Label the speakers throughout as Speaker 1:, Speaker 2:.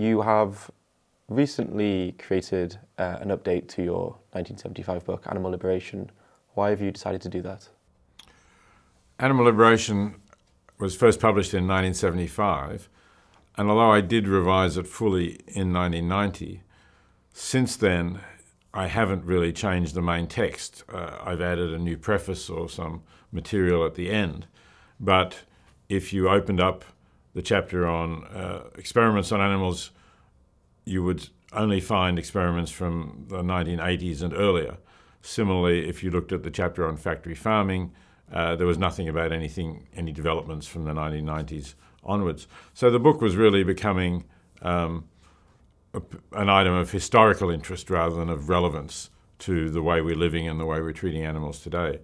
Speaker 1: You have recently created an update to your 1975 book, Animal Liberation. Why have you decided to do that?
Speaker 2: Animal Liberation was first published in 1975, and although I did revise it fully in 1990, since then I haven't really changed the main text. I've added a new preface or some material at the end. But if you opened up the chapter on experiments on animals, you would only find experiments from the 1980s and earlier. Similarly, if you looked at the chapter on factory farming, there was nothing about any developments from the 1990s onwards. So the book was really becoming an item of historical interest rather than of relevance to the way we're living and the way we're treating animals today.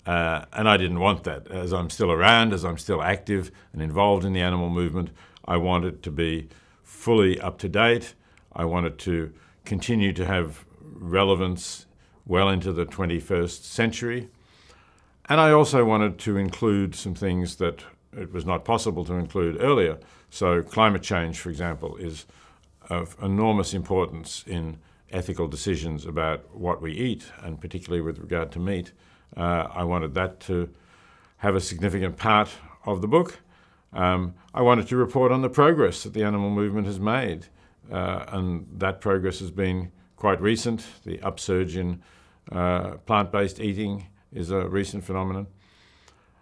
Speaker 2: And I didn't want that. As I'm still around, as I'm still active and involved in the animal movement, I want it to be fully up to date. I want it to continue to have relevance well into the 21st century. And I also wanted to include some things that it was not possible to include earlier. So climate change, for example, is of enormous importance in ethical decisions about what we eat, and particularly with regard to meat. I wanted that to have a significant part of the book. I wanted to report on the progress that the animal movement has made, and that progress has been quite recent. The upsurge in plant-based eating is a recent phenomenon.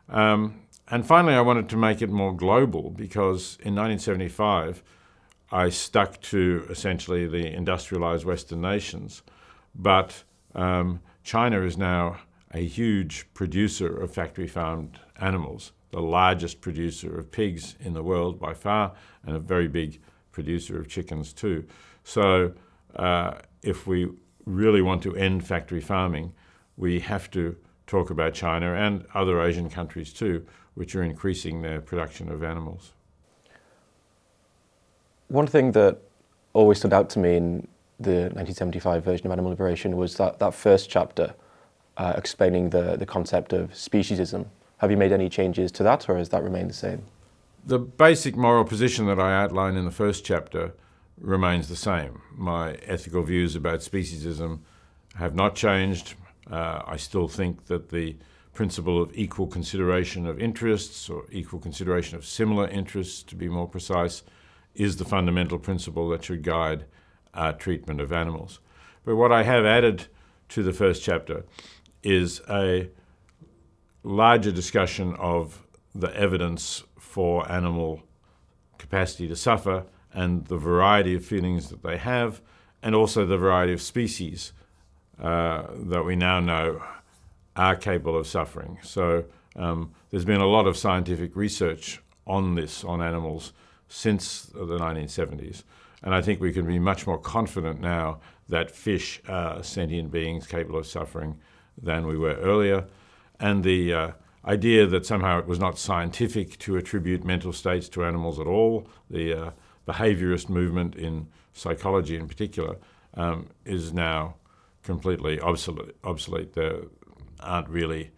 Speaker 2: And finally, I wanted to make it more global because in 1975, I stuck to essentially the industrialized Western nations, but China is now a huge producer of factory-farmed animals, the largest producer of pigs in the world by far, and a very big producer of chickens too. So if we really want to end factory farming, we have to talk about China and other Asian countries too, which are increasing their production of animals.
Speaker 1: One thing that always stood out to me in the 1975 version of Animal Liberation was that first chapter explaining the concept of speciesism. Have you made any changes to that, or has that remained the same?
Speaker 2: The basic moral position that I outline in the first chapter remains the same. My ethical views about speciesism have not changed. I still think that the principle of equal consideration of interests, or equal consideration of similar interests, to be more precise, is the fundamental principle that should guide our treatment of animals. But what I have added to the first chapter is a larger discussion of the evidence for animal capacity to suffer and the variety of feelings that they have, and also the variety of species that we now know are capable of suffering. So there's been a lot of scientific research on this, on animals, since the 1970s. And I think we can be much more confident now that fish are sentient beings capable of suffering than we were earlier. And the idea that somehow it was not scientific to attribute mental states to animals at all, the behaviorist movement in psychology in particular, is now completely obsolete. There aren't really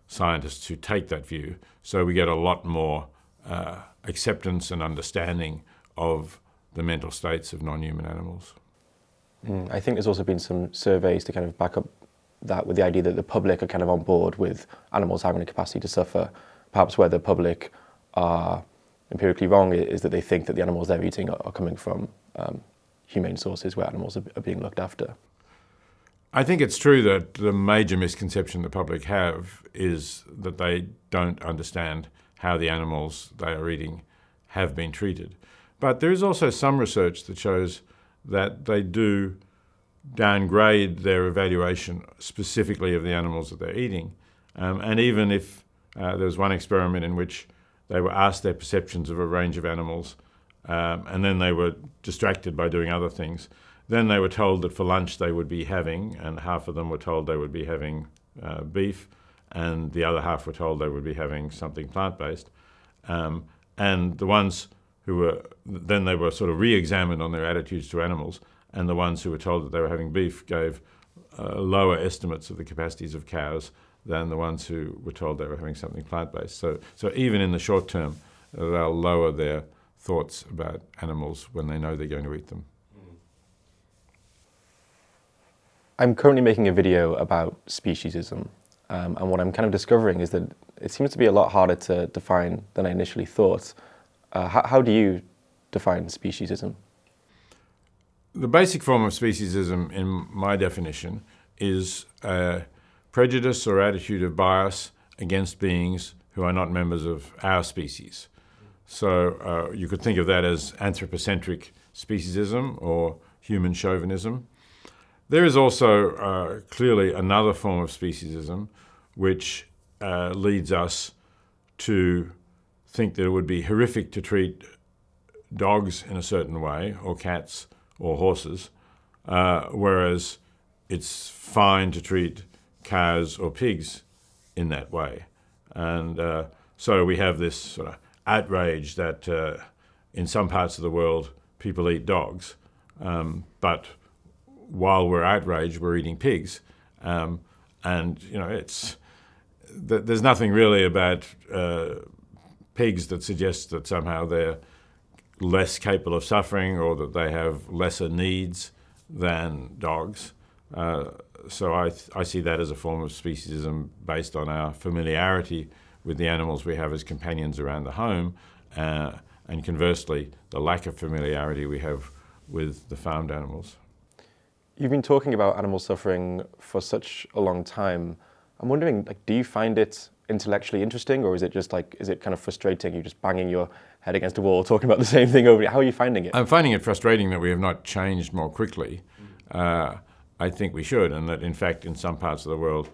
Speaker 2: scientists who take that view. So we get a lot more acceptance and understanding of the mental states of non-human animals.
Speaker 1: I think there's also been some surveys to kind of back up that with the idea that the public are kind of on board with animals having a capacity to suffer. Perhaps where the public are empirically wrong is that they think that the animals they're eating are coming from humane sources where animals are being looked after.
Speaker 2: I think it's true that the major misconception the public have is that they don't understand how the animals they are eating have been treated. But there is also some research that shows that they do downgrade their evaluation specifically of the animals that they're eating. And even if there was one experiment in which they were asked their perceptions of a range of animals, and then they were distracted by doing other things, then they were told that for lunch they would be having, and half of them were told they would be having beef, and the other half were told they would be having something plant-based. And the ones who were, then they were sort of re-examined on their attitudes to animals, and the ones who were told that they were having beef gave lower estimates of the capacities of cows than the ones who were told they were having something plant-based. So even in the short term, they'll lower their thoughts about animals when they know they're going to eat them.
Speaker 1: I'm currently making a video about speciesism, and what I'm kind of discovering is that it seems to be a lot harder to define than I initially thought. How do you define speciesism?
Speaker 2: The basic form of speciesism, in my definition, is a prejudice or attitude of bias against beings who are not members of our species. So you could think of that as anthropocentric speciesism or human chauvinism. There is also clearly another form of speciesism which leads us to think that it would be horrific to treat dogs in a certain way, or cats or horses, whereas it's fine to treat cows or pigs in that way. And so we have this sort of outrage that in some parts of the world people eat dogs, but while we're outraged, we're eating pigs. And, you know, there's nothing really about pigs that suggests that somehow they're less capable of suffering or that they have lesser needs than dogs. So I see that as a form of speciesism based on our familiarity with the animals we have as companions around the home, and conversely, the lack of familiarity we have with the farmed animals.
Speaker 1: You've been talking about animal suffering for such a long time. I'm wondering, like, do you find it intellectually interesting, or is it just like, is it kind of frustrating? You're just banging your head against a wall, talking about the same thing over. How are you finding it?
Speaker 2: I'm finding it frustrating that we have not changed more quickly. I think we should, and that in fact in some parts of the world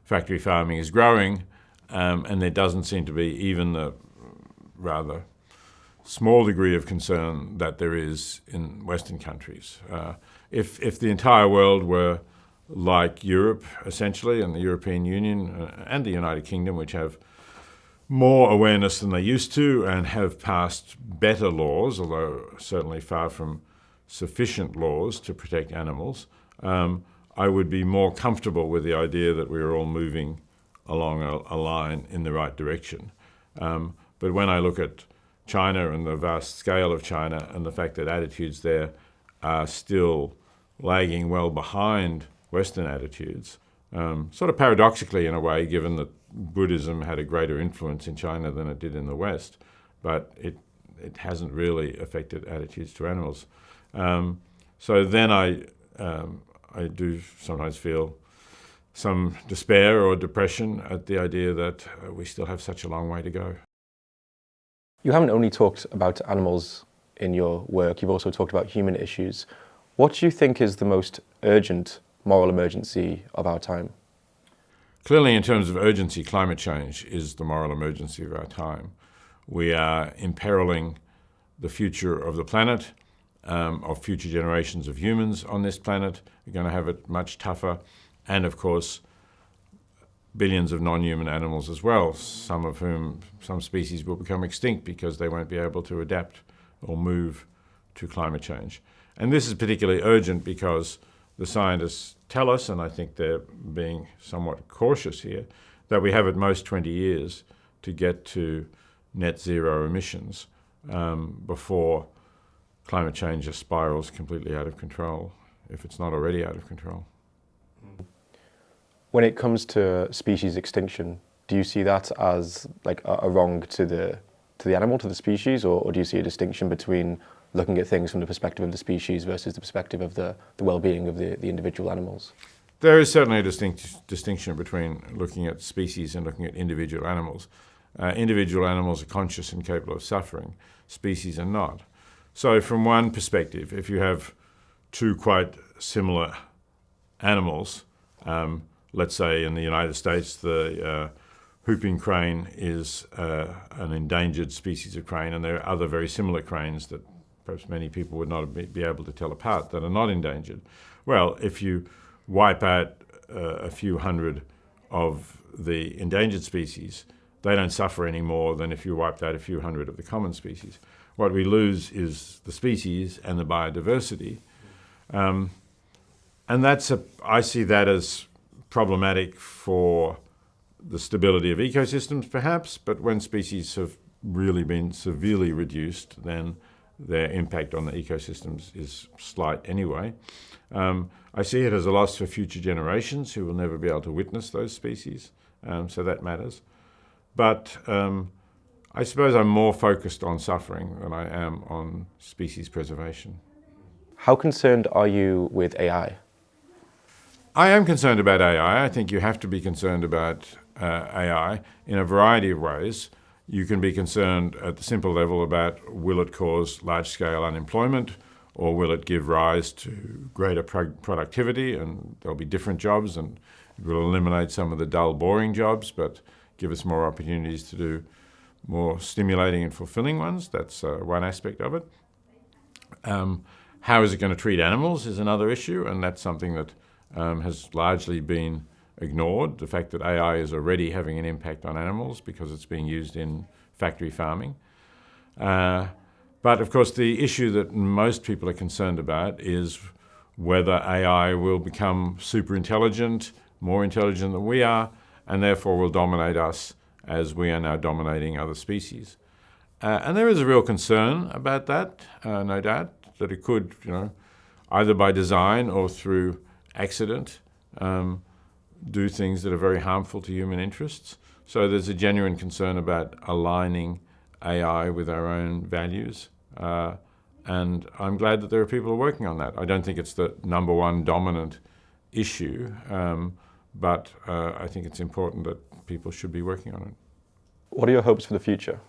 Speaker 2: factory farming is growing, and there doesn't seem to be even the rather small degree of concern that there is in Western countries. If the entire world were like Europe, essentially, and the European Union and the United Kingdom, which have more awareness than they used to and have passed better laws, although certainly far from sufficient laws to protect animals, I would be more comfortable with the idea that we are all moving along a line in the right direction. But when I look at China and the vast scale of China and the fact that attitudes there are still lagging well behind Western attitudes, sort of paradoxically in a way, given that Buddhism had a greater influence in China than it did in the West, but it hasn't really affected attitudes to animals. So then I do sometimes feel some despair or depression at the idea that we still have such a long way to go.
Speaker 1: You haven't only talked about animals in your work, you've also talked about human issues. What do you think is the most urgent moral emergency of our time?
Speaker 2: Clearly, in terms of urgency, climate change is the moral emergency of our time. We are imperiling the future of the planet, of future generations of humans on this planet. We're going to have it much tougher, and of course, billions of non-human animals as well, some species will become extinct because they won't be able to adapt or move to climate change. And this is particularly urgent because the scientists tell us, and I think they're being somewhat cautious here, that we have at most 20 years to get to net zero emissions before climate change just spirals completely out of control, if it's not already out of control.
Speaker 1: When it comes to species extinction, do you see that as like a wrong to the animal, to the species, or do you see a distinction between looking at things from the perspective of the species versus the perspective of the well-being of the individual animals?
Speaker 2: There is certainly a distinction between looking at species and looking at individual animals. Individual animals are conscious and capable of suffering. Species are not. So from one perspective, if you have two quite similar animals, let's say in the United States, the whooping crane is an endangered species of crane, and there are other very similar cranes that perhaps many people would not be able to tell apart that are not endangered. Well, if you wipe out a few hundred of the endangered species, they don't suffer any more than if you wiped out a few hundred of the common species. What we lose is the species and the biodiversity. And I see that as problematic for the stability of ecosystems, perhaps, but when species have really been severely reduced, then their impact on the ecosystems is slight anyway. I see it as a loss for future generations who will never be able to witness those species, so that matters. But I suppose I'm more focused on suffering than I am on species preservation.
Speaker 1: How concerned are you with AI?
Speaker 2: I am concerned about AI. I think you have to be concerned about AI in a variety of ways. You can be concerned at the simple level about will it cause large-scale unemployment, or will it give rise to greater productivity, and there'll be different jobs, and it will eliminate some of the dull, boring jobs, but give us more opportunities to do more stimulating and fulfilling ones. That's one aspect of it. How is it going to treat animals is another issue, and that's something that has largely been ignored, the fact that AI is already having an impact on animals because it's being used in factory farming. But of course, the issue that most people are concerned about is whether AI will become super intelligent, more intelligent than we are, and therefore will dominate us as we are now dominating other species. And there is a real concern about that, no doubt, that it could, either by design or through accident, do things that are very harmful to human interests. So there's a genuine concern about aligning AI with our own values. And I'm glad that there are people who are working on that. I don't think it's the number one dominant issue, but I think it's important that people should be working on it.
Speaker 1: What are your hopes for the future?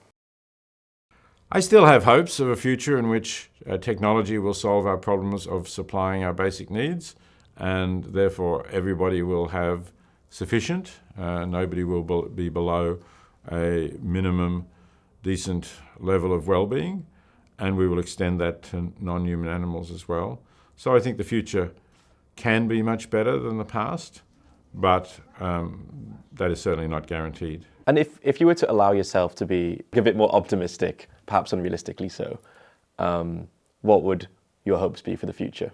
Speaker 2: I still have hopes of a future in which technology will solve our problems of supplying our basic needs, and therefore everybody will have sufficient. Nobody will be below a minimum decent level of well-being, and we will extend that to non-human animals as well. So I think the future can be much better than the past, but that is certainly not guaranteed.
Speaker 1: And if you were to allow yourself to be a bit more optimistic, perhaps unrealistically so, what would your hopes be for the future?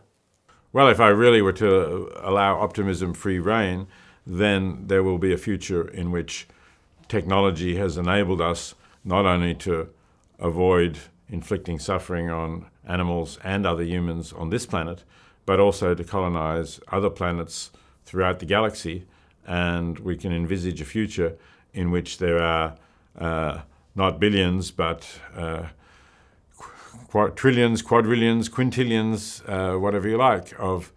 Speaker 2: Well, if I really were to allow optimism free rein, then there will be a future in which technology has enabled us not only to avoid inflicting suffering on animals and other humans on this planet, but also to colonize other planets throughout the galaxy. And we can envisage a future in which there are not billions, but trillions, quadrillions, quintillions, whatever you like, of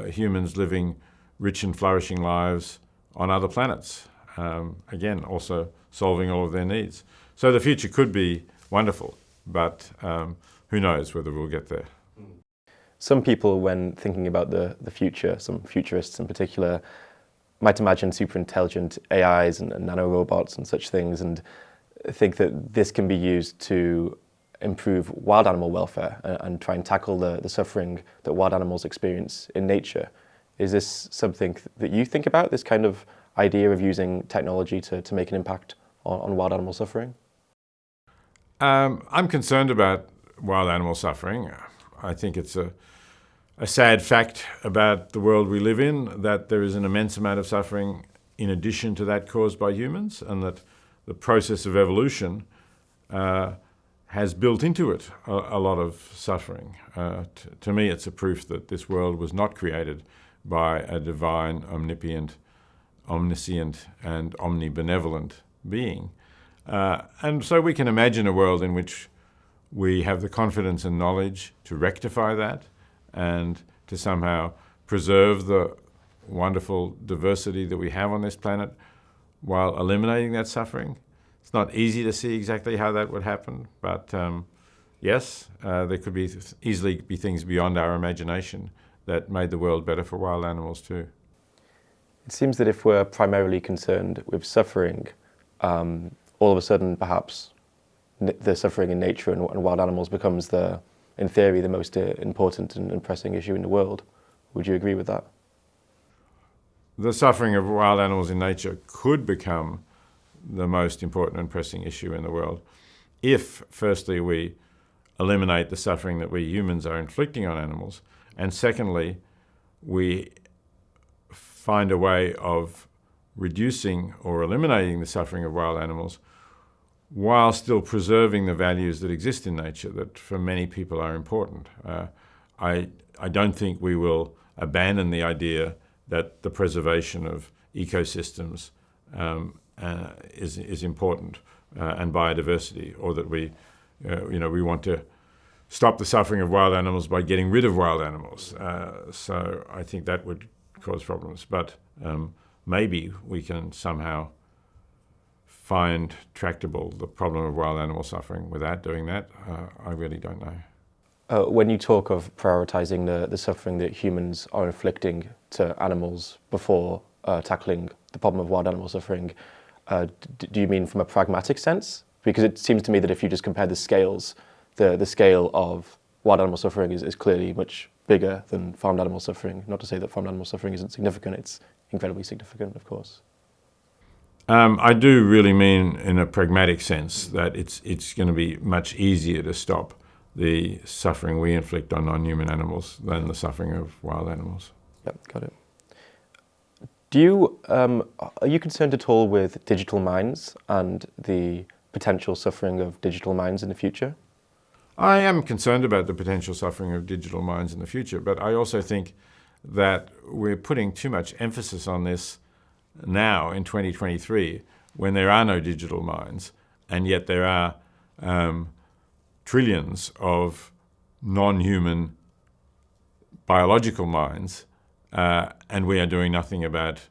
Speaker 2: humans living rich and flourishing lives on other planets. Again, also solving all of their needs. So the future could be wonderful, but who knows whether we'll get there.
Speaker 1: Some people, when thinking about the future, some futurists in particular, might imagine super intelligent AIs and nanorobots and such things, and think that this can be used to improve wild animal welfare and try and tackle the suffering that wild animals experience in nature. Is this something that you think about, this kind of idea of using technology to make an impact on wild animal suffering?
Speaker 2: I'm concerned about wild animal suffering. I think it's a sad fact about the world we live in that there is an immense amount of suffering in addition to that caused by humans, and that the process of evolution has built into it a lot of suffering. To me, it's a proof that this world was not created by a divine, omniscient, and omnibenevolent being. And so we can imagine a world in which we have the confidence and knowledge to rectify that and to somehow preserve the wonderful diversity that we have on this planet while eliminating that suffering. It's not easy to see exactly how that would happen, but yes, there could be easily be things beyond our imagination that made the world better for wild animals too.
Speaker 1: It seems that if we're primarily concerned with suffering, all of a sudden perhaps the suffering in nature and wild animals becomes in theory, the most important and pressing issue in the world. Would you agree with that?
Speaker 2: The suffering of wild animals in nature could become the most important and pressing issue in the world if, firstly, we eliminate the suffering that we humans are inflicting on animals, and secondly, we find a way of reducing or eliminating the suffering of wild animals while still preserving the values that exist in nature that for many people are important. I don't think we will abandon the idea that the preservation of ecosystems is important and biodiversity, or that we want to stop the suffering of wild animals by getting rid of wild animals. So I think that would cause problems. But maybe we can somehow find tractable the problem of wild animal suffering without doing that. I really don't know.
Speaker 1: When you talk of prioritizing the suffering that humans are inflicting to animals before tackling the problem of wild animal suffering, do you mean from a pragmatic sense? Because it seems to me that if you just compare the scales, the scale of wild animal suffering is clearly much bigger than farmed animal suffering. Not to say that farmed animal suffering isn't significant, it's incredibly significant, of course.
Speaker 2: I do really mean in a pragmatic sense that it's going to be much easier to stop the suffering we inflict on non-human animals than the suffering of wild animals.
Speaker 1: Yep, got it. Are you concerned at all with digital mines and the potential suffering of digital mines in the future?
Speaker 2: I am concerned about the potential suffering of digital mines in the future, but I also think that we're putting too much emphasis on this now in 2023 when there are no digital mines, and yet there are trillions of non-human biological mines, and we are doing nothing about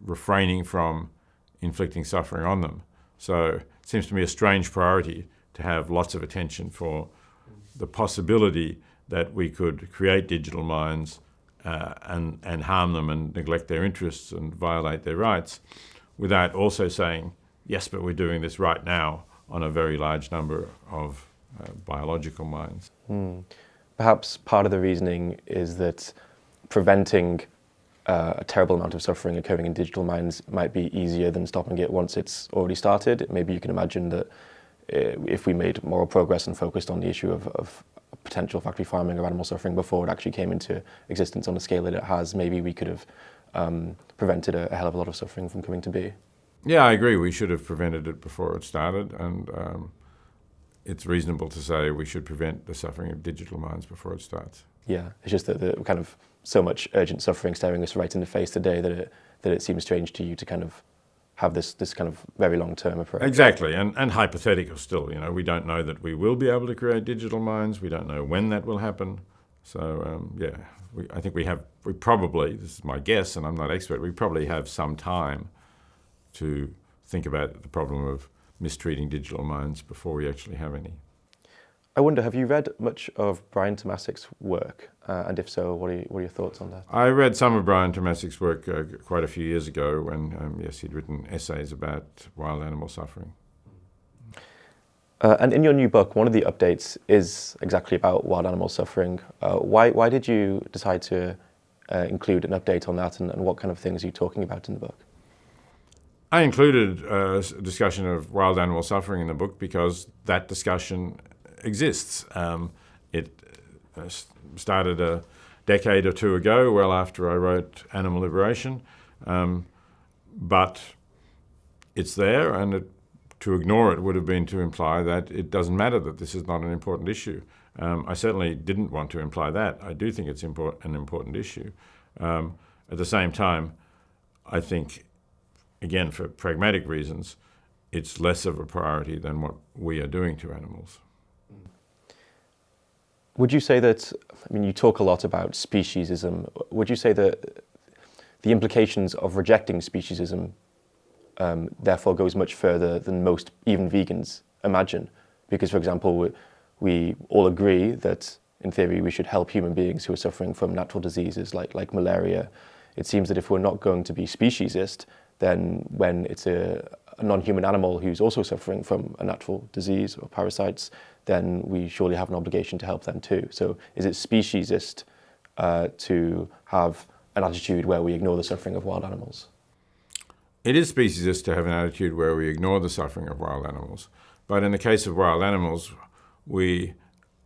Speaker 2: refraining from inflicting suffering on them. So it seems to me a strange priority to have lots of attention for the possibility that we could create digital mines and harm them and neglect their interests and violate their rights, without also saying, yes, but we're doing this right now on a very large number of biological mines.
Speaker 1: Perhaps part of the reasoning is that preventing a terrible amount of suffering occurring in digital mines might be easier than stopping it once it's already started. Maybe you can imagine that if we made moral progress and focused on the issue of potential factory farming or animal suffering before it actually came into existence on the scale that it has, maybe we could have prevented a hell of a lot of suffering from coming to be.
Speaker 2: Yeah, I agree. We should have prevented it before it started, and it's reasonable to say we should prevent the suffering of digital mines before it starts.
Speaker 1: Yeah, it's just that the kind of so much urgent suffering staring us right in the face today that it seems strange to you to kind of have this kind of very long-term approach.
Speaker 2: Exactly, and hypothetical still. We don't know that we will be able to create digital mines. We don't know when that will happen. So I think we probably, this is my guess, and I'm not expert, we probably have some time to think about the problem of mistreating digital mines before we actually have any.
Speaker 1: I wonder, have you read much of Brian Tomasic's work? And if so, what are your thoughts on that?
Speaker 2: I read some of Brian Tomasic's work quite a few years ago when, he'd written essays about wild animal suffering.
Speaker 1: And in your new book, one of the updates is exactly about wild animal suffering. Why did you decide to include an update on that, and what kind of things are you talking about in the book?
Speaker 2: I included a discussion of wild animal suffering in the book because that discussion exists. It started a decade or two ago, well after I wrote Animal Liberation, but it's there, and to ignore it would have been to imply that it doesn't matter, that this is not an important issue. I certainly didn't want to imply that. I do think it's an important issue. At the same time, I think, again, for pragmatic reasons, it's less of a priority than what we are doing to animals.
Speaker 1: Would you say that, you talk a lot about speciesism. Would you say that the implications of rejecting speciesism therefore goes much further than most, even vegans, imagine? Because, for example, we all agree that, in theory, we should help human beings who are suffering from natural diseases like malaria. It seems that if we're not going to be speciesist, then when it's a non-human animal who's also suffering from a natural disease or parasites, then we surely have an obligation to help them too. So is it speciesist to have an attitude where we ignore the suffering of wild animals?
Speaker 2: It is speciesist to have an attitude where we ignore the suffering of wild animals. But in the case of wild animals, we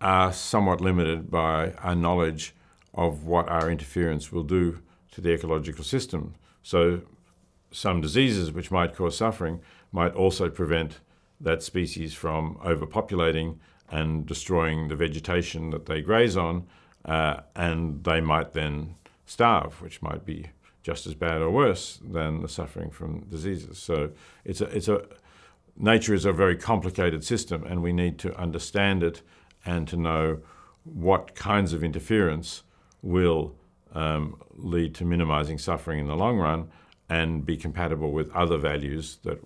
Speaker 2: are somewhat limited by our knowledge of what our interference will do to the ecological system. So some diseases which might cause suffering might also prevent that species from overpopulating and destroying the vegetation that they graze on, and they might then starve, which might be just as bad or worse than the suffering from diseases. So nature is a very complicated system, and we need to understand it and to know what kinds of interference will lead to minimizing suffering in the long run and be compatible with other values that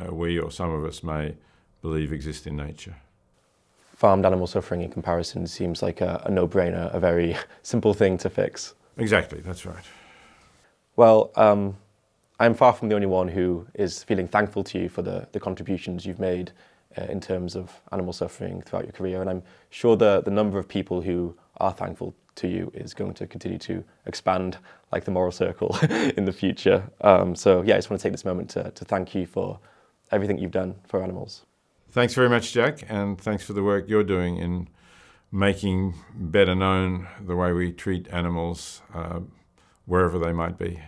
Speaker 2: we or some of us may believe exist in nature.
Speaker 1: Farmed animal suffering in comparison seems like a no-brainer, a very simple thing to fix.
Speaker 2: Exactly, that's right.
Speaker 1: Well, I'm far from the only one who is feeling thankful to you for the contributions you've made in terms of animal suffering throughout your career, and I'm sure the number of people who are thankful to you is going to continue to expand like the moral circle in the future. So yeah, I just want to take this moment to thank you for everything you've done for animals.
Speaker 2: Thanks very much, Jack, and thanks for the work you're doing in making better known the way we treat animals wherever they might be.